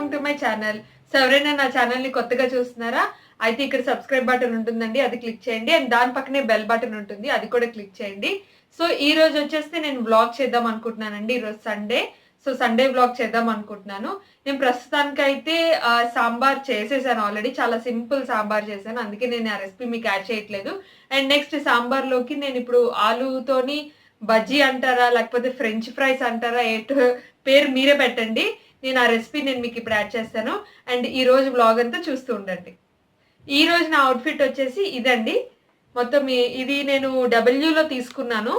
Welcome to my channel. So ఎవరైనా నా channel ని కొత్తగా చూస్తున్నారా అయితే ఇక్కడ సబ్స్క్రైబ్ బటన్ ఉంటుందండి, అది క్లిక్ చేయండి. అండ్ దాని పక్కనే బెల్ బటన్ ఉంటుంది, అది కూడా క్లిక్ చేయండి. సో ఈ రోజు వచ్చేస్తే నేను వ్లాగ్ చేద్దాం అనుకుంటున్నానండి. ఈరోజు సండే, సో సండే వ్లాగ్ చేద్దాం అనుకుంటున్నాను. నేను ప్రస్తుతానికైతే సాంబార్ చేసేసాను ఆల్రెడీ. చాలా సింపుల్ సాంబార్ చేశాను, అందుకే నేను ఆ రెసిపీ మీకు యాడ్ చేయట్లేదు. అండ్ నెక్స్ట్ సాంబార్లోకి నేను ఇప్పుడు ఆలూతోని బజ్జీ అంటారా లేకపోతే ఫ్రెంచ్ ఫ్రైస్ అంటారా, పేరు మీరే పెట్టండి. నేను ఆ రెసిపీ మీకు ఇప్పుడు యాడ్ చేస్తాను. అండ్ ఈ రోజు వ్లాగ్ అంతా చూస్తూ ఉండండి. ఈ రోజు నా అవుట్ఫిట్ వచ్చేసి ఇదండి. మొత్తం ఇది నేను డబ్ల్యూలో తీసుకున్నాను.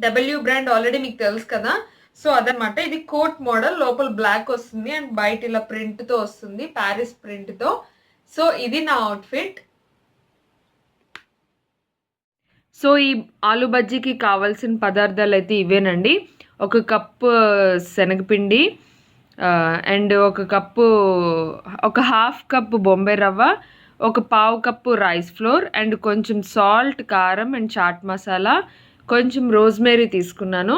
డబ్ల్యూ బ్రాండ్ ఆల్రెడీ మీకు తెలుసు కదా. సో అదనమాట, ఇది కోట్ మోడల్, లోపల బ్లాక్ వస్తుంది అండ్ బయట ఇలా ప్రింట్తో వస్తుంది, ప్యారిస్ ప్రింట్తో. సో ఇది నా అవుట్ఫిట్. సో ఈ ఆలు బజ్జీకి కావాల్సిన పదార్థాలు అయితే ఇవేనండి. ఒక కప్పు శనగపిండి, అండ్ ఒక హాఫ్ కప్పు బొంబాయి రవ్వ, ఒక పావు కప్పు రైస్ ఫ్లోర్, అండ్ కొంచెం సాల్ట్, కారం అండ్ చాట్ మసాలా, కొంచెం రోజ్మేరీ తీసుకున్నాను,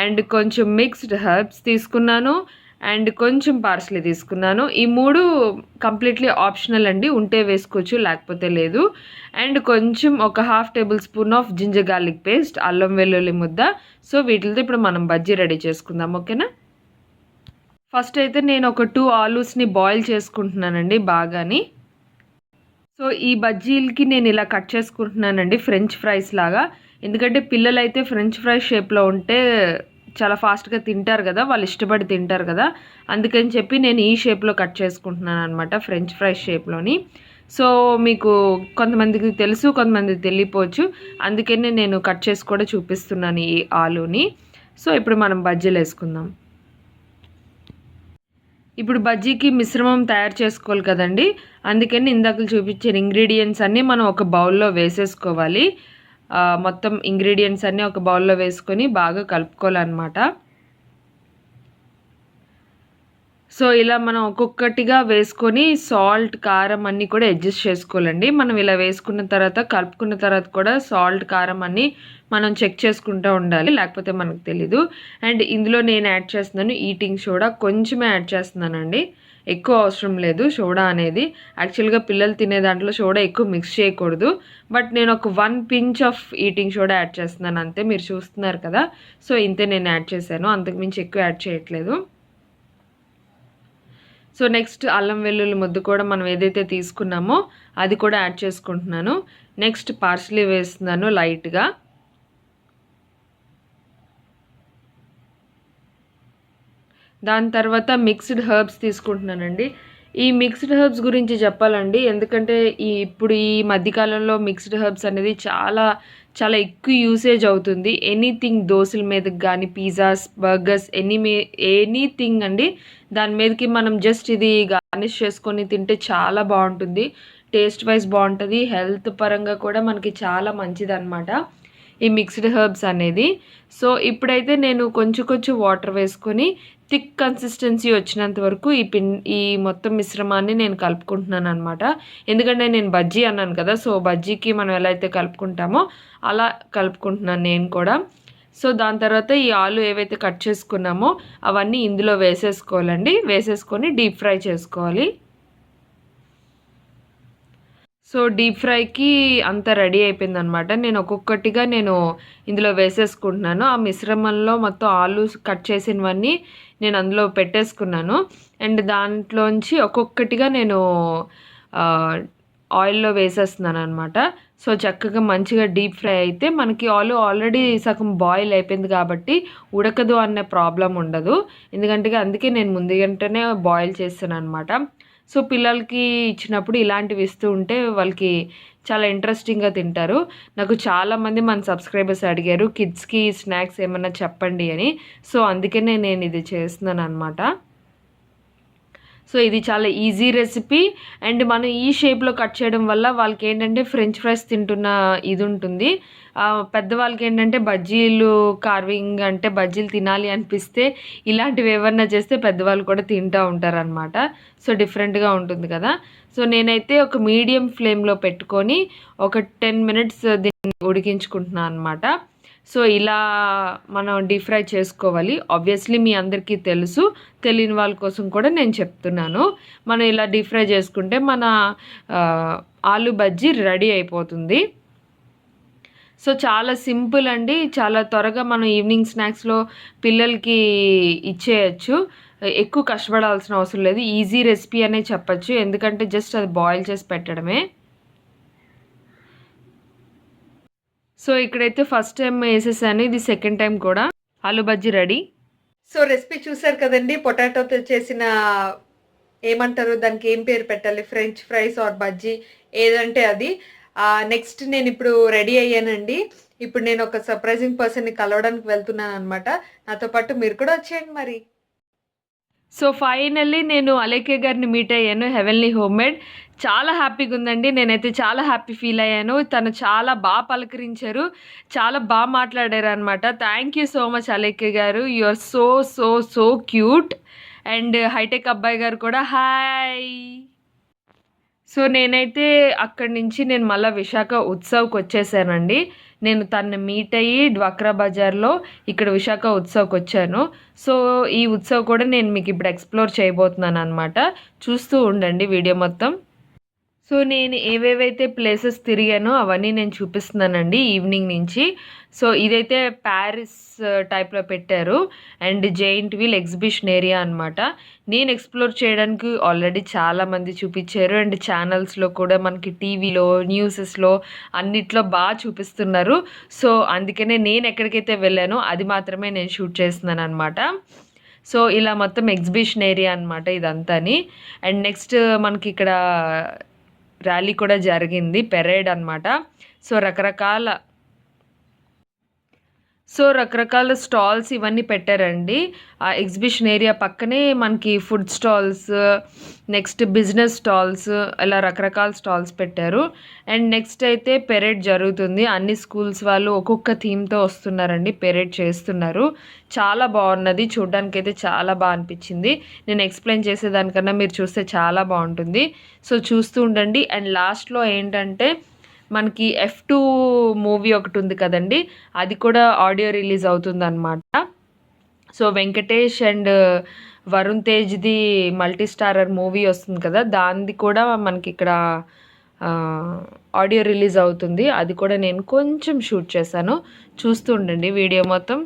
అండ్ కొంచెం మిక్స్డ్ హెర్బ్స్ తీసుకున్నాను, అండ్ కొంచెం పార్స్లీ తీసుకున్నాను. ఈ మూడు కంప్లీట్లీ ఆప్షనల్ అండి, ఉంటే వేసుకోవచ్చు లేకపోతే లేదు. అండ్ కొంచెం ఒక half tablespoon of ginger garlic paste, అల్లం వెల్లుల్లి ముద్ద. సో వీటితో ఇప్పుడు మనం బజ్జీ రెడీ చేసుకుందాం, ఓకేనా. ఫస్ట్ అయితే నేను ఒక 2 ఆలూస్ని బాయిల్ చేసుకుంటున్నానండి బాగాని. సో ఈ బజ్జీలకి నేను ఇలా కట్ చేసుకుంటున్నానండి, ఫ్రెంచ్ ఫ్రైస్ లాగా. ఎందుకంటే పిల్లలు అయితే ఫ్రెంచ్ ఫ్రైస్ షేప్లో ఉంటే చాలా ఫాస్ట్గా తింటారు కదా, వాళ్ళు ఇష్టపడి తింటారు కదా. అందుకని చెప్పి నేను ఈ షేప్లో కట్ చేసుకుంటున్నాను అనమాట, ఫ్రెంచ్ ఫ్రైస్ షేప్లోని. సో మీకు కొంతమందికి తెలుసు, కొంతమందికి తెలియపోవచ్చు, అందుకనే నేను కట్ చేసి కూడా చూపిస్తున్నాను ఈ ఆలూని. సో ఇప్పుడు మనం బజ్జీలు వేసుకుందాం. ఇప్పుడు బజ్జీకి మిశ్రమం తయారు చేసుకోవాలి కదండి, అందుకని ఇందాక చూపించిన ఇంగ్రీడియంట్స్ అన్నీ మనం ఒక బౌల్లో వేసేసుకోవాలి. మొత్తం ఇంగ్రీడియంట్స్ అన్నీ ఒక బౌల్లో వేసుకొని బాగా కలుపుకోవాలన్నమాట. సో ఇలా మనం ఒక్కొక్కటిగా వేసుకొని సాల్ట్, కారం అన్నీ కూడా అడ్జస్ట్ చేసుకోవాలండి. మనం ఇలా వేసుకున్న తర్వాత, కలుపుకున్న తర్వాత కూడా సాల్ట్, కారం అన్నీ మనం చెక్ చేసుకుంటూ ఉండాలి, లేకపోతే మనకు తెలీదు. అండ్ ఇందులో నేను యాడ్ చేస్తున్నాను ఈటింగ్ సోడా, కొంచెమే యాడ్ చేస్తున్నానండి, ఎక్కువ అవసరం లేదు సోడా అనేది. యాక్చువల్గా పిల్లలు తినే దాంట్లో సోడా ఎక్కువ మిక్స్ చేయకూడదు, బట్ నేను ఒక 1 pinch of eating soda add చేస్తున్నాను అంతే. మీరు చూస్తున్నారు కదా, సో ఇంతే నేను యాడ్ చేశాను, అంతకుమించి ఎక్కువ యాడ్ చేయట్లేదు. సో నెక్స్ట్ అల్లం వెల్లుల్లి ముద్ద కూడా మనం ఏదైతే తీసుకున్నామో అది కూడా యాడ్ చేసుకుంటున్నాను. నెక్స్ట్ పార్స్లీ వేస్తున్నాను లైట్గా. దాని తర్వాత మిక్స్డ్ హెర్బ్స్ తీసుకుంటున్నానండి. ఈ మిక్స్డ్ హెర్బ్స్ గురించి చెప్పాలండి, ఎందుకంటే ఇప్పుడు ఈ మధ్యకాలంలో మిక్స్డ్ హెర్బ్స్ అనేది చాలా చాలా ఎక్కువ యూసేజ్ అవుతుంది. ఎనీథింగ్, దోశల మీదకి కానీ, పిజ్జాస్, బర్గర్స్, ఎనీథింగ్ అండి, దాని మీదకి మనం జస్ట్ ఇది గార్నిష్ చేసుకొని తింటే చాలా బాగుంటుంది. టేస్ట్ వైజ్ బాగుంటుంది, హెల్త్ పరంగా కూడా మనకి చాలా మంచిది అనమాట ఈ మిక్స్డ్ హెర్బ్స్ అనేది. సో ఇప్పుడైతే నేను కొంచెం వాటర్ వేసుకొని థిక్ కన్సిస్టెన్సీ వచ్చినంత వరకు ఈ మొత్తం మిశ్రమాన్ని నేను కలుపుకుంటున్నాను అనమాట. ఎందుకంటే నేను బజ్జీ అన్నాను కదా, సో బజ్జీకి మనం ఎలా అయితే కలుపుకుంటామో అలా కలుపుకుంటున్నాను నేను కూడా. సో దాని తర్వాత ఈ ఆలు ఏవైతే కట్ చేసుకున్నామో అవన్నీ ఇందులో వేసేసుకోవాలండి, వేసేసుకొని డీప్ ఫ్రై చేసుకోవాలి. సో డీప్ ఫ్రైకి అంతా రెడీ అయిపోయింది అనమాట. నేను ఒక్కొక్కటిగా ఇందులో వేసేసుకుంటున్నాను. ఆ మిశ్రమంలో మొత్తం ఆలు కట్ చేసినవన్నీ నేను అందులో పెట్టేసుకున్నాను. అండ్ దాంట్లోంచి ఒక్కొక్కటిగా నేను ఆయిల్లో వేసేస్తున్నాను అనమాట. సో చక్కగా మంచిగా డీప్ ఫ్రై అయితే మనకి ఆలు ఆల్రెడీ సగం బాయిల్ అయిపోయింది కాబట్టి ఉడకదు అనే ప్రాబ్లం ఉండదు. ఎందుకంటే అందుకే నేను ముందుగంటనే బాయిల్ చేస్తాను అనమాట. సో పిల్లలకి ఇచ్చినప్పుడు ఇలాంటివి ఇస్తూ ఉంటే వాళ్ళకి చాలా ఇంట్రెస్టింగ్గా తింటారు. నాకు చాలామంది మన సబ్స్క్రైబర్స్ అడిగారు కిడ్స్కి స్నాక్స్ ఏమన్నా చెప్పండి అని. సో అందుకనే నేను ఇది చేస్తున్నాను అనమాట. సో ఇది చాలా ఈజీ రెసిపీ. అండ్ మనం ఈ షేప్లో కట్ చేయడం వల్ల వాళ్ళకి ఏంటంటే ఫ్రెంచ్ ఫ్రైస్ తింటున్న ఇది ఉంటుంది. పెద్దవాళ్ళకి ఏంటంటే బజ్జీలు కార్వింగ్ అంటే బజ్జీలు తినాలి అనిపిస్తే ఇలాంటివి ఏమన్నా చేస్తే పెద్దవాళ్ళు కూడా తింటూ ఉంటారనమాట. సో డిఫరెంట్గా ఉంటుంది కదా. సో నేనైతే ఒక మీడియం ఫ్లేమ్లో పెట్టుకొని ఒక 10 minutes దీన్ని ఉడికించుకుంటున్నాను అనమాట. సో ఇలా మనం డీప్ ఫ్రై చేసుకోవాలి. ఆబ్వియస్లీ మీ అందరికీ తెలుసు, తెలియని వాళ్ళ కోసం కూడా నేను చెప్తున్నాను. మనం ఇలా డీప్ ఫ్రై చేసుకుంటే మన ఆలు బజ్జీ రెడీ అయిపోతుంది. సో చాలా సింపుల్ అండి, చాలా త్వరగా మనం ఈవినింగ్ స్నాక్స్లో పిల్లలకి ఇచ్చేయచ్చు. ఎక్కువ కష్టపడాల్సిన అవసరం లేదు, ఈజీ రెసిపీ అనే చెప్పచ్చు, ఎందుకంటే జస్ట్ అది బాయిల్ చేసి పెట్టడమే. సో ఇక్కడైతే ఫస్ట్ టైం వేసేసాను, ఇది సెకండ్ టైం కూడా. ఆలు బజ్జీ రెడీ. సో రెసిపీ చూసారు కదండి, పొటాటోతో చేసిన ఏమంటారు దానికి, ఏం పేరు పెట్టాలి, ఫ్రెంచ్ ఫ్రైస్ ఆర్ బజ్జీ ఏదంటే అది. నెక్స్ట్ నేను ఇప్పుడు రెడీ అయ్యానండి. ఇప్పుడు నేను ఒక సర్ప్రైజింగ్ పర్సన్ని కలవడానికి వెళ్తున్నాను అనమాట. నాతో పాటు మీరు కూడా వచ్చేయండి మరి. సో ఫైనల్లీ నేను అలేఖ్య గారిని మీట్ అయ్యాను, హెవెన్లీ హోమ్మేడ్. చాలా హ్యాపీగా ఉందండి, నేనైతే చాలా హ్యాపీ ఫీల్ అయ్యాను. తను చాలా బాగా పలకరించారు, చాలా బాగా మాట్లాడారు అనమాట. Thank you so much Alekhya గారు, you are so so so cute. And hitech అబ్బాయి గారు కూడా హాయ్. సో నేనైతే అక్కడి నుంచి నేను మళ్ళీ విశాఖ ఉత్సవ్కి వచ్చేసానండి. నేను తనని మీట్ అయ్యి డ్వాక్రా బజార్లో ఇక్కడ విశాఖ ఉత్సవ్కి వచ్చాను. సో ఈ ఉత్సవ్ కూడా నేను మీకు ఇప్పుడు ఎక్స్ప్లోర్ చేయబోతున్నాను అనమాట. చూస్తూ ఉండండి వీడియో మొత్తం. సో నేను ఏవేవైతే ప్లేసెస్ తిరిగానో అవన్నీ నేను చూపిస్తున్నానండి ఈవినింగ్ నుంచి. సో ఇదైతే ప్యారిస్ టైప్లో పెట్టారు and giant wheel exhibition area అనమాట. నేను ఎక్స్ప్లోర్ చేయడానికి ఆల్రెడీ చాలామంది చూపించారు అండ్ ఛానల్స్లో కూడా మనకి టీవీలో న్యూసెస్లో అన్నిట్లో బాగా చూపిస్తున్నారు. సో అందుకనే నేను ఎక్కడికైతే వెళ్ళానో అది మాత్రమే నేను షూట్ చేస్తున్నాను అనమాట. సో ఇలా మొత్తం ఎగ్జిబిషన్ ఏరియా అనమాట ఇదంతాని. అండ్ నెక్స్ట్ మనకి ఇక్కడ ర్యాలీ కూడా జరిగింది, పెరేడ్ అనమాట. సో రకరకాల స్టాల్స్ ఇవన్నీ పెట్టారండి. ఆ ఎగ్జిబిషన్ ఏరియా పక్కనే మనకి food stalls, next business stalls, ఇలా రకరకాల స్టాల్స్ పెట్టారు. అండ్ నెక్స్ట్ అయితే పెరేడ్ జరుగుతుంది, అన్ని స్కూల్స్ వాళ్ళు ఒక్కొక్క థీమ్తో వస్తున్నారండి, పెరేడ్ చేస్తున్నారు. చాలా బాగున్నది, చూడ్డానికి అయితే చాలా బాగా అనిపించింది. నేను ఎక్స్ప్లెయిన్ చేసేదానికన్నా మీరు చూస్తే చాలా బాగుంటుంది. సో చూస్తూ ఉండండి. అండ్ లాస్ట్లో ఏంటంటే మనకి F2 మూవీ ఒకటి ఉంది కదండి, అది కూడా ఆడియో రిలీజ్ అవుతుంది అనమాట. సో వెంకటేష్ అండ్ వరుణ్ తేజ్ది మల్టీ స్టారర్ మూవీ వస్తుంది కదా, దానిది కూడా మనకి ఇక్కడ ఆడియో రిలీజ్ అవుతుంది. అది కూడా నేను కొంచెం షూట్ చేశాను, చూస్తూ ఉండండి వీడియో మొత్తం.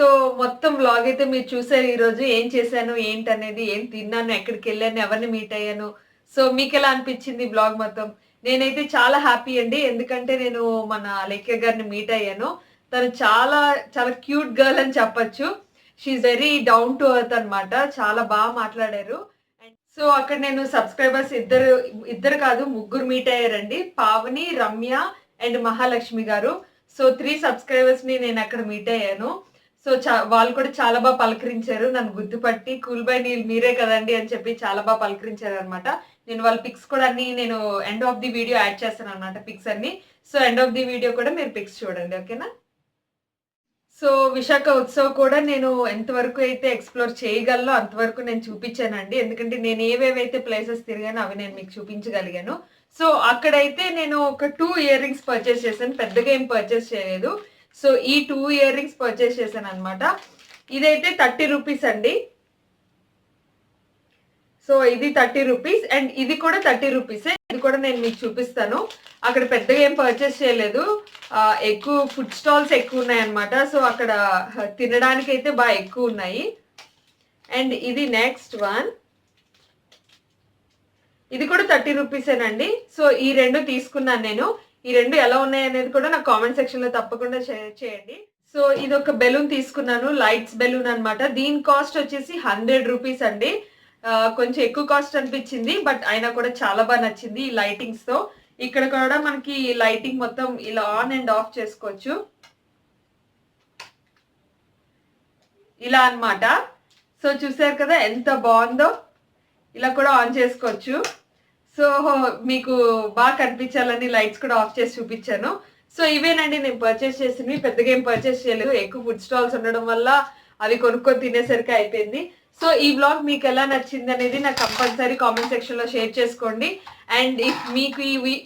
సో మొత్తం వ్లాగ్ అయితే మీరు చూసారు ఈరోజు. ఏం చేశాను, ఏంటనేది, ఏం తిన్నాను, ఎక్కడికెళ్ళాను, ఎవరిని మీట్ అయ్యాను. సో మీకెలా అనిపిచ్చింది వ్లాగ్ మొత్తం? నేనైతే చాలా హ్యాపీ అండి. ఎందుకంటే నేను మన అలేఖ్య గారిని మీట్ అయ్యాను. తను చాలా చాలా క్యూట్ గర్ల్ అని చెప్పొచ్చు. She is very down to earth అన్నమాట. చాలా మాట్లాడారు. అండ్ సో అక్కడ నేను సబ్స్క్రైబర్స్ ఇద్దరు కాదు ముగ్గురు మీట్ అయ్యారండి. పావని, రమ్య అండ్ మహాలక్ష్మి గారు. సో 3 సబ్స్క్రైబర్స్‌ని నేను అక్కడ మీట్ అయ్యాను. సో వాళ్ళు కూడా చాలా పలకరించారు. నన్ను గుర్తుపట్టి కూల్ బై నీల్ మీరే కదండీ అని చెప్పి చాలా పలకరించారనమాట. నేను వాళ్ళ పిక్స్ కూడా అన్ని నేను end of the video add చేస్తాననమాట పిక్స్ అన్ని. So end of the video కూడా మీరు పిక్స్ చూడండి. ఓకేనా? సో విశాఖ ఉత్సవ్ కూడా నేను ఎంతవరకు అయితే ఎక్స్‌ప్లోర్ చేయగలనో అంతవరకు నేను చూపించానండి. ఎందుకంటే నేను ఏవేవైతే ప్లేసెస్ తిరిగానో అవి నేను మీకు చూపించగలిగాను. సో అక్కడైతే నేను ఒక 2 ఇయర్ రింగ్స్ పర్చేస్ చేశాను. పెద్దగా ఏం పర్చేస్ చేయలేదు. సో ఈ 2 ఇయర్ రింగ్స్ పర్చేస్ చేశాననమాట. ఇదైతే 30 రూపీస్ అండి. సో ఇది 30 రూపీస్ అండ్ ఇది కూడా 30 రూపీసే. ఇది కూడా నేను మీకు చూపిస్తాను. అక్కడ పెద్దగా ఏం పర్చేస్ చేయలేదు. ఎక్కువ ఫుడ్ స్టాల్స్ ఎక్కువ ఉన్నాయన్నమాట. సో అక్కడ తినడానికైతే ఎక్కువ ఉన్నాయి. అండ్ ఇది నెక్స్ట్ వన్. ఇది కూడా 30 రూపీసేనండి. సో ఈ 2 తీసుకున్నాను నేను. ఈ 2 ఎలా ఉన్నాయి అనేది కూడా నాకు కామెంట్ సెక్షన్ లో తప్పకుండా షేర్ చేయండి. సో ఇది ఒక బెలూన్ తీసుకున్నాను. లైట్స్ బెలూన్ అన్నమాట. దీని కాస్ట్ వచ్చేసి 100 రూపీస్ అండి. కొంచెం ఎక్కువ కాస్ట్ అనిపించింది. బట్ అయినా కూడా చాలా నచ్చింది ఈ లైటింగ్స్ తో. ఇక్కడ కూడా మనకి లైటింగ్ మొత్తం ఇలా ఆన్ అండ్ ఆఫ్ చేసుకోవచ్చు. ఇలా అన్నమాట. సో చూసారు కదా ఎంత బాగుందో. ఇలా కూడా ఆన్ చేసుకోవచ్చు. సో మీకు బాగా కనిపించాలని లైట్స్ కూడా ఆఫ్ చేసి చూపించాను. సో ఇవేనండి నేను పర్చేస్ చేసినవి. పెద్దగా ఏం పర్చేస్ చేయలేదు. ఎక్కువ ఫుడ్ స్టాల్స్ ఉండడం వల్ల అవి కొనుక్కొని తినేసరికి అయిపోయింది. సో ఈ వ్లాగ్ మీకు ఎలా నచ్చింది అనేది నాకు కంపల్సరీ కామెంట్ సెక్షన్ లో షేర్ చేసుకోండి. అండ్ ఇఫ్ మీకు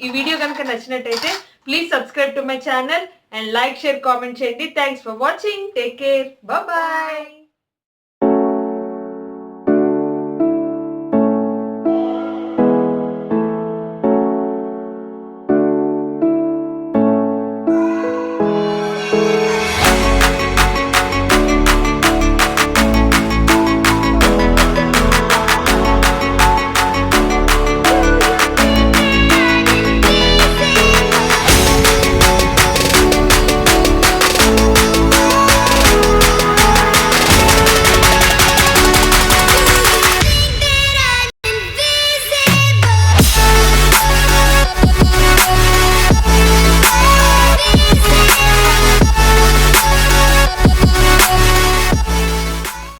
ఈ వీడియో కనుక నచ్చినట్టయితే please subscribe to my channel and like, share, comment చేయండి. Thanks for watching. Take care. Bye.